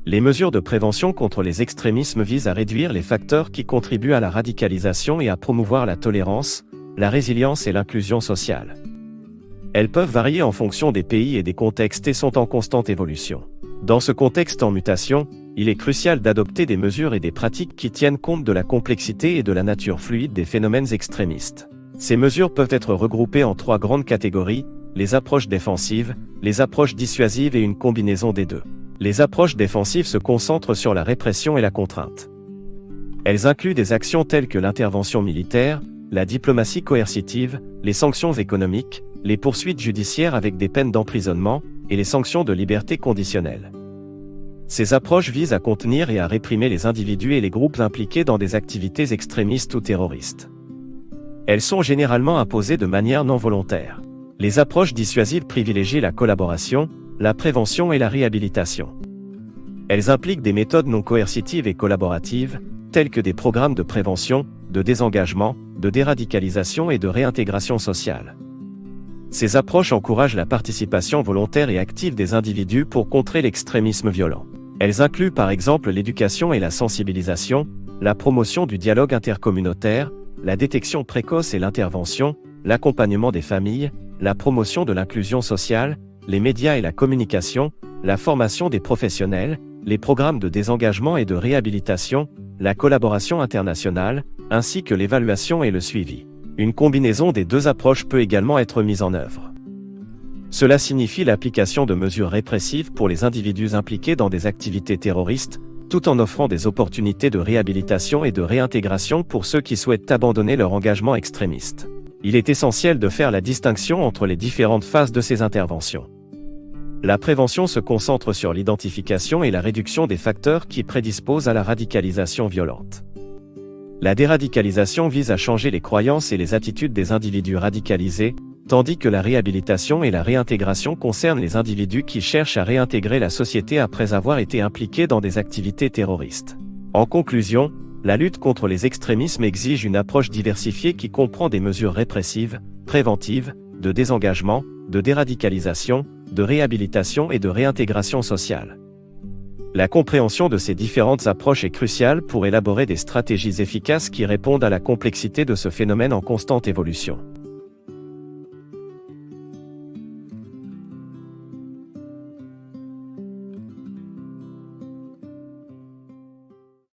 Les mesures de prévention contre les extrémismes visent à réduire les facteurs qui contribuent à la radicalisation et à promouvoir la tolérance, la résilience et l'inclusion sociale. Elles peuvent varier en fonction des pays et des contextes et sont en constante évolution. Dans ce contexte en mutation, il est crucial d'adopter des mesures et des pratiques qui tiennent compte de la complexité et de la nature fluide des phénomènes extrémistes. Ces mesures peuvent être regroupées en 3 grandes catégories: les approches défensives, les approches dissuasives et une combinaison des deux. Les approches défensives se concentrent sur la répression et la contrainte. Elles incluent des actions telles que l'intervention militaire, la diplomatie coercitive, les sanctions économiques, les poursuites judiciaires avec des peines d'emprisonnement, et les sanctions de liberté conditionnelle. Ces approches visent à contenir et à réprimer les individus et les groupes impliqués dans des activités extrémistes ou terroristes. Elles sont généralement imposées de manière non volontaire. Les approches dissuasives privilégient la collaboration, la prévention et la réhabilitation. Elles impliquent des méthodes non coercitives et collaboratives, telles que des programmes de prévention, de désengagement, de déradicalisation et de réintégration sociale. Ces approches encouragent la participation volontaire et active des individus pour contrer l'extrémisme violent. Elles incluent par exemple l'éducation et la sensibilisation, la promotion du dialogue intercommunautaire, la détection précoce et l'intervention, l'accompagnement des familles, la promotion de l'inclusion sociale, les médias et la communication, la formation des professionnels, les programmes de désengagement et de réhabilitation, la collaboration internationale, ainsi que l'évaluation et le suivi. Une combinaison des 2 approches peut également être mise en œuvre. Cela signifie l'application de mesures répressives pour les individus impliqués dans des activités terroristes, tout en offrant des opportunités de réhabilitation et de réintégration pour ceux qui souhaitent abandonner leur engagement extrémiste. Il est essentiel de faire la distinction entre les différentes phases de ces interventions. La prévention se concentre sur l'identification et la réduction des facteurs qui prédisposent à la radicalisation violente. La déradicalisation vise à changer les croyances et les attitudes des individus radicalisés, tandis que la réhabilitation et la réintégration concernent les individus qui cherchent à réintégrer la société après avoir été impliqués dans des activités terroristes. En conclusion, la lutte contre les extrémismes exige une approche diversifiée qui comprend des mesures répressives, préventives, de désengagement, de déradicalisation, de réhabilitation et de réintégration sociale. La compréhension de ces différentes approches est cruciale pour élaborer des stratégies efficaces qui répondent à la complexité de ce phénomène en constante évolution.